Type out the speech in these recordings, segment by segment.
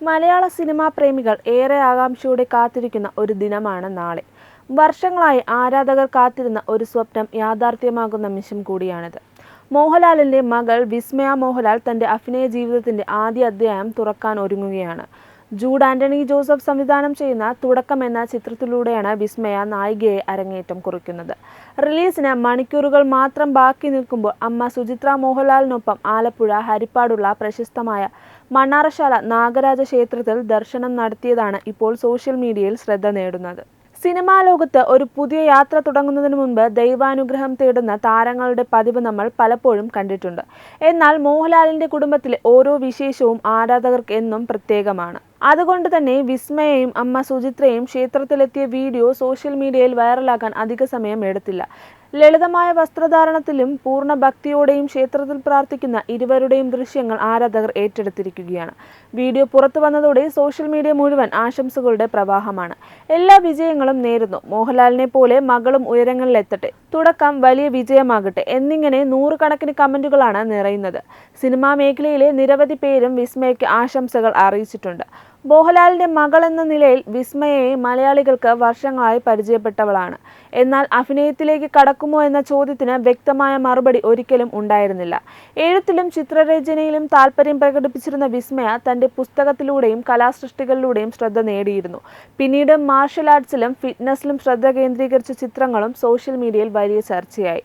മലയാള cinema പ്രേമികൾ ഏറെ ആകാംക്ഷയോടെ കാത്തിരിക്കുന്ന ഒരു ദിനമാണ് നാളെ. വർഷങ്ങളായി ആരാധകർ കാത്തിരുന്ന ഒരു സ്വപ്നം യാഥാർത്ഥ്യമാകുന്ന നിമിഷം കൂടിയാണിത്. മോഹൻലാലിന്റെ മകൾ വിസ്മയ മോഹൻലാൽ തന്റെ അഭിനയ ജീവിതത്തിന്റെ ആദ്യ അധ്യായം തുറക്കാൻ ഒരുങ്ങുകയാണ്. ജൂഡ് ആന്റണി ജോസഫ് സംവിധാനം ചെയ്യുന്ന തുടക്കം എന്ന ചിത്രത്തിലൂടെയാണ് വിസ്മയ നായികയെ അരങ്ങേറ്റം കുറിക്കുന്നത്. റിലീസിന് മണിക്കൂറുകൾ മാത്രം ബാക്കി നിൽക്കുമ്പോൾ അമ്മ സുചിത്ര മോഹൻലാലിനൊപ്പം ആലപ്പുഴ ഹരിപ്പാടുള്ള പ്രശസ്തമായ മണ്ണാറശാല നാഗരാജ ക്ഷേത്രത്തിൽ ദർശനം നടത്തിയതാണ് ഇപ്പോൾ സോഷ്യൽ മീഡിയയിൽ ശ്രദ്ധ നേടുന്നത്. സിനിമാ ലോകത്ത് ഒരു പുതിയ യാത്ര തുടങ്ങുന്നതിന് മുൻപ് ദൈവാനുഗ്രഹം തേടുന്ന താരങ്ങളുടെ പതിവ് നമ്മൾ പലപ്പോഴും കണ്ടിട്ടുണ്ട്. എന്നാൽ മോഹൻലാലിന്റെ കുടുംബത്തിലെ ഓരോ വിശേഷവും ആരാധകർക്ക് എന്നും പ്രത്യേകമാണ്. അതുകൊണ്ട് തന്നെ വിസ്മയയും അമ്മ സുചിത്രയും ക്ഷേത്രത്തിലെത്തിയ വീഡിയോ സോഷ്യൽ മീഡിയയിൽ വൈറലാകാൻ അധിക സമയം എടുത്തില്ല. ലളിതമായ വസ്ത്രധാരണത്തിലും പൂർണ്ണ ഭക്തിയോടെയും ക്ഷേത്രത്തിൽ പ്രാർത്ഥിക്കുന്ന ഇരുവരുടെയും ദൃശ്യങ്ങൾ ആരാധകർ ഏറ്റെടുത്തിരിക്കുകയാണ്. വീഡിയോ പുറത്തു വന്നതോടെ സോഷ്യൽ മീഡിയ മുഴുവൻ ആശംസകളുടെ പ്രവാഹമാണ്. എല്ലാ വിജയങ്ങളും നേരുന്നു, മോഹൻലാലിനെ പോലെ മകളും ഉയരങ്ങളിലെത്തട്ടെ, തുടക്കം വലിയ വിജയമാകട്ടെ എന്നിങ്ങനെ നൂറുകണക്കിന് കമന്റുകളാണ് നിറയുന്നത്. സിനിമാ മേഖലയിലെ നിരവധി പേരും വിസ്മയയ്ക്ക് ആശംസകൾ അറിയിച്ചിട്ടുണ്ട്. മോഹൻലാലിന്റെ മകൾ എന്ന നിലയിൽ വിസ്മയയെ മലയാളികൾക്ക് വർഷങ്ങളായി പരിചയപ്പെട്ടവളാണ്. എന്നാൽ അഭിനയത്തിലേക്ക് കടക്കുമോ എന്ന ചോദ്യത്തിന് വ്യക്തമായ മറുപടി ഒരിക്കലും ഉണ്ടായിരുന്നില്ല. എഴുത്തിലും ചിത്രരചനയിലും താല്പര്യം പ്രകടിപ്പിച്ചിരുന്ന വിസ്മയ തന്റെ പുസ്തകത്തിലൂടെയും കലാസൃഷ്ടികളിലൂടെയും ശ്രദ്ധ നേടിയിരുന്നു. പിന്നീട് മാർഷൽ ആർട്സിലും ഫിറ്റ്നസിലും ശ്രദ്ധ കേന്ദ്രീകരിച്ച ചിത്രങ്ങളും സോഷ്യൽ മീഡിയയിൽ വലിയ ചർച്ചയായി.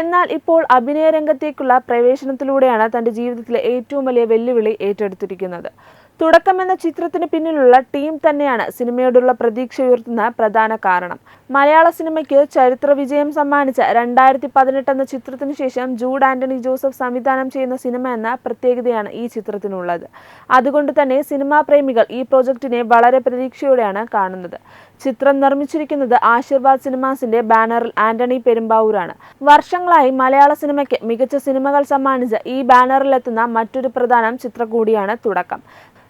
എന്നാൽ ഇപ്പോൾ അഭിനയ രംഗത്തേക്കുള്ള പ്രവേശനത്തിലൂടെയാണ് തന്റെ ജീവിതത്തിലെ ഏറ്റവും വലിയ വെല്ലുവിളി ഏറ്റെടുത്തിരിക്കുന്നത്. തുടക്കം എന്ന ചിത്രത്തിന് പിന്നിലുള്ള ടീം തന്നെയാണ് സിനിമയോടുള്ള പ്രതീക്ഷ ഉയർത്തുന്ന പ്രധാന കാരണം. മലയാള സിനിമയ്ക്ക് ചരിത്ര വിജയം സമ്മാനിച്ച 2018 എന്ന ചിത്രത്തിനു ശേഷം ജൂഡ് ആന്റണി ജോസഫ് സംവിധാനം ചെയ്യുന്ന സിനിമ എന്ന പ്രത്യേകതയാണ് ഈ ചിത്രത്തിനുള്ളത്. അതുകൊണ്ട് തന്നെ സിനിമാ പ്രേമികൾ ഈ പ്രോജക്റ്റിനെ വളരെ പ്രതീക്ഷയോടെയാണ് കാണുന്നത്. ചിത്രം നിർമ്മിച്ചിരിക്കുന്നത് ആശീർവാദ് സിനിമാസിന്റെ ബാനറിൽ ആന്റണി പെരുമ്പാവൂരാണ്. വർഷങ്ങളായി മലയാള സിനിമയ്ക്ക് മികച്ച സിനിമകൾ സമ്മാനിച്ച ഈ ബാനറിലെത്തുന്ന മറ്റൊരു പ്രധാന ചിത്രം കൂടിയാണ് തുടക്കം.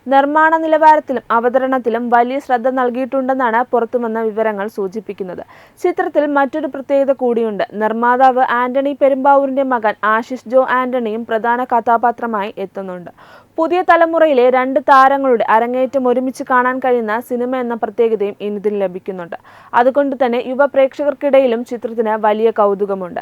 നിർമ്മാണ നിലവാരത്തിലും അവതരണത്തിലും വലിയ ശ്രദ്ധ നൽകിയിട്ടുണ്ടെന്നാണ് പുറത്തുവന്ന വിവരങ്ങൾ സൂചിപ്പിക്കുന്നത്. ചിത്രത്തിൽ മറ്റൊരു പ്രത്യേകത കൂടിയുണ്ട്. നിർമ്മാതാവ് ആന്റണി പെരുമ്പാവൂരിന്റെ മകൻ ആശിഷ് ജോ ആന്റണിയും പ്രധാന കഥാപാത്രമായി എത്തുന്നുണ്ട്. പുതിയ തലമുറയിലെ രണ്ട് താരങ്ങളുടെ അരങ്ങേറ്റം ഒരുമിച്ച് കാണാൻ കഴിയുന്ന സിനിമ എന്ന പ്രത്യേകതയും ഇതിൽ ലഭിക്കുന്നുണ്ട്. അതുകൊണ്ട് തന്നെ യുവ പ്രേക്ഷകർക്കിടയിലും ചിത്രത്തിന് വലിയ കൗതുകമുണ്ട്.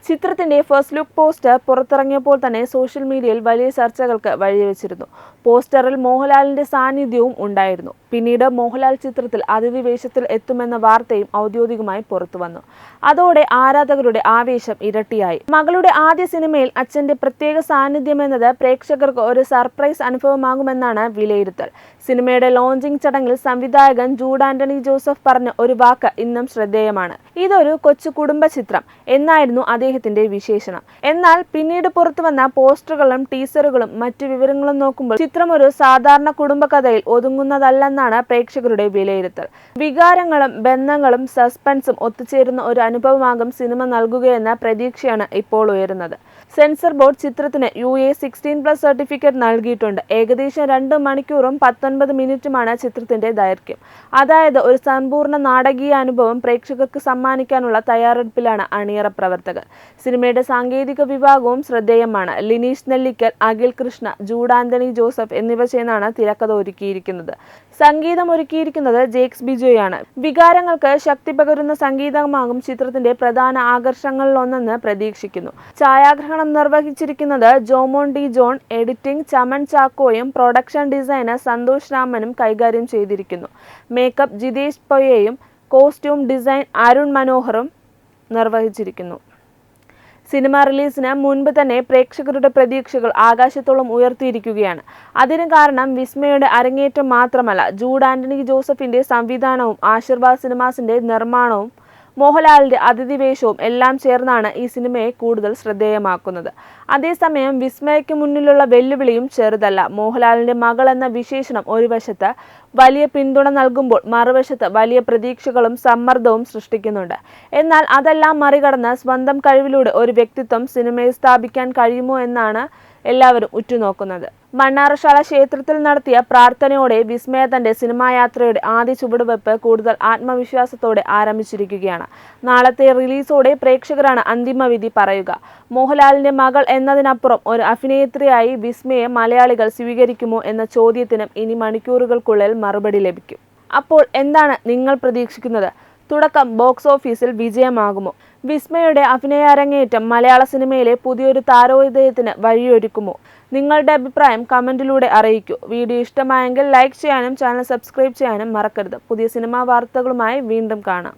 ചിത്രത്തിന്റെ ഫസ്റ്റ് ലുക്ക് പോസ്റ്റർ പുറത്തിറങ്ങിയപ്പോൾ തന്നെ സോഷ്യൽ മീഡിയയിൽ വലിയ ചർച്ചകൾക്ക് വഴിവെച്ചിരുന്നു. പോസ്റ്ററിൽ മോഹൻലാലിന്റെ സാന്നിധ്യവും ഉണ്ടായിരുന്നു. പിന്നീട് മോഹൻലാൽ ചിത്രത്തിൽ അതിഥി വേഷത്തിൽ എത്തുമെന്ന വാർത്തയും ഔദ്യോഗികമായി പുറത്തുവന്നു. അതോടെ ആരാധകരുടെ ആവേശം ഇരട്ടിയായി. മകളുടെ ആദ്യ സിനിമയിൽ അച്ഛന്റെ പ്രത്യേക സാന്നിധ്യം എന്നത് പ്രേക്ഷകർക്ക് ഒരു സർപ്രൈസ് അനുഭവമാകുമെന്നാണ് വിലയിരുത്തൽ. സിനിമയുടെ ലോഞ്ചിങ് ചടങ്ങിൽ സംവിധായകൻ ജൂഡ് ആന്റണി ജോസഫ് പറഞ്ഞ ഒരു വാക്ക് ഇന്നും ശ്രദ്ധേയമാണ്. ഇതൊരു കൊച്ചു കുടുംബ ചിത്രം എന്നായിരുന്നു അദ്ദേഹത്തിന്റെ വിശേഷണം. എന്നാൽ പിന്നീട് പുറത്തുവന്ന പോസ്റ്ററുകളും ടീസറുകളും മറ്റു വിവരങ്ങളും നോക്കുമ്പോൾ ചിത്രം ഒരു സാധാരണ കുടുംബകഥയിൽ ഒതുങ്ങുന്നതല്ലെന്നാണ് പ്രേക്ഷകരുടെ വിലയിരുത്തൽ. വികാരങ്ങളും ബന്ധങ്ങളും സസ്പെൻസും ഒത്തുചേരുന്ന ഒരു അനുഭവമാകും സിനിമ നൽകുകയെന്ന പ്രതീക്ഷയാണ് ഇപ്പോൾ ഉയരുന്നത്. സെൻസർ ബോർഡ് ചിത്രത്തിന് UA 16+ സർട്ടിഫിക്കറ്റ് നൽകിയിട്ടുണ്ട്. ഏകദേശം 2 മണിക്കൂറും 19 മിനിറ്റുമാണ് ചിത്രത്തിന്റെ ദൈർഘ്യം. അതായത് ഒരു സമ്പൂർണ്ണ നാടകീയ അനുഭവം പ്രേക്ഷകർക്ക് സമ്മാനിക്കാനുള്ള തയ്യാറെടുപ്പിലാണ് അണിയറ പ്രവർത്തകർ. സിനിമയുടെ സാങ്കേതിക വിഭാഗവും ശ്രദ്ധേയമാണ്. ലിനീഷ് നെല്ലിക്കൽ, അഖിൽ കൃഷ്ണ, ജൂഡ് ആന്റണി ജോസഫ് എന്നിവ ചേർന്നാണ് തിരക്കഥ ഒരുക്കിയിരിക്കുന്നത്. സംഗീതം ഒരുക്കിയിരിക്കുന്നത് ജേക്സ് ബിജോയാണ്. വികാരങ്ങൾക്ക് ശക്തി പകരുന്ന സംഗീതമാകും ചിത്രത്തിന്റെ പ്രധാന ആകർഷണങ്ങളിലൊന്നെന്ന് പ്രതീക്ഷിക്കുന്നു. ഛായാഗ്രഹണം നിർവഹിച്ചിരിക്കുന്നത് ജോമോൻ ഡി ജോൺ, എഡിറ്റിംഗ് ചമൻ ചാക്കോയും പ്രൊഡക്ഷൻ ഡിസൈനർ സന്തോഷ് രാമനും കൈകാര്യം ചെയ്തിരിക്കുന്നു. മേക്കപ്പ് ജിതേഷ് പൊയ്യയും കോസ്റ്റ്യൂം ഡിസൈൻ അരുൺ മനോഹറും നിർവഹിച്ചിരിക്കുന്നു. സിനിമ റിലീസിന് മുൻപ് തന്നെ പ്രേക്ഷകരുടെ പ്രതീക്ഷകൾ ആകാശത്തോളം ഉയർത്തിയിരിക്കുകയാണ്. അതിന് കാരണം വിസ്മയുടെ അരങ്ങേറ്റം മാത്രമല്ല, ജൂഡ് ആന്റണി ജോസഫിന്റെ സംവിധാനവും ആശീർവാദ് സിനിമാസിന്റെ നിർമ്മാണവും മോഹൻലാലിന്റെ അതിഥി വേഷവും എല്ലാം ചേർന്നാണ് ഈ സിനിമയെ കൂടുതൽ ശ്രദ്ധേയമാക്കുന്നത്. അതേസമയം വിസ്മയയ്ക്ക് മുന്നിലുള്ള വെല്ലുവിളിയും ചെറുതല്ല. മോഹൻലാലിന്റെ മകൾ എന്ന വിശേഷണം ഒരു വശത്ത് വലിയ പിന്തുണ നൽകുമ്പോൾ മറുവശത്ത് വലിയ പ്രതീക്ഷകളും സമ്മർദ്ദവും സൃഷ്ടിക്കുന്നുണ്ട്. എന്നാൽ അതെല്ലാം മറികടന്ന് സ്വന്തം കഴിവിലൂടെ ഒരു വ്യക്തിത്വം സിനിമയിൽ സ്ഥാപിക്കാൻ കഴിയുമോ എന്നാണ് എല്ലാവരും ഉറ്റുനോക്കുന്നത്. മണ്ണാറശാല ക്ഷേത്രത്തിൽ നടത്തിയ പ്രാർത്ഥനയോടെ വിസ്മയ തന്റെ സിനിമായാത്രയുടെ ആദ്യ ചുവടുവെപ്പ് കൂടുതൽ ആത്മവിശ്വാസത്തോടെ ആരംഭിച്ചിരിക്കുകയാണ്. നാളത്തെ റിലീസോടെ പ്രേക്ഷകരാണ് അന്തിമവിധി പറയുക. മോഹൻലാലിന്റെ മകൾ എന്നതിനപ്പുറം ഒരു അഭിനേത്രിയായി വിസ്മയെ മലയാളികൾ സ്വീകരിക്കുമോ എന്ന ചോദ്യത്തിനും ഇനി മണിക്കൂറുകൾക്കുള്ളിൽ മറുപടി ലഭിക്കും. അപ്പോൾ എന്താണ് നിങ്ങൾ പ്രതീക്ഷിക്കുന്നത്? തുടക്കം ബോക്സ് ഓഫീസിൽ വിജയമാകുമോ? വിസ്മയുടെ അഭിനയാരങ്ങേറ്റം മലയാള സിനിമയിലെ പുതിയൊരു താരോദയത്തിന് വഴിയൊരുക്കുമോ? നിങ്ങളുടെ അഭിപ്രായം കമന്റിലൂടെ അറിയിക്കൂ. വീഡിയോ ഇഷ്ടമായെങ്കിൽ ലൈക്ക് ചെയ്യാനും ചാനൽ സബ്സ്ക്രൈബ് ചെയ്യാനും മറക്കരുത്. പുതിയ സിനിമാ വാർത്തകളുമായി വീണ്ടും കാണാം.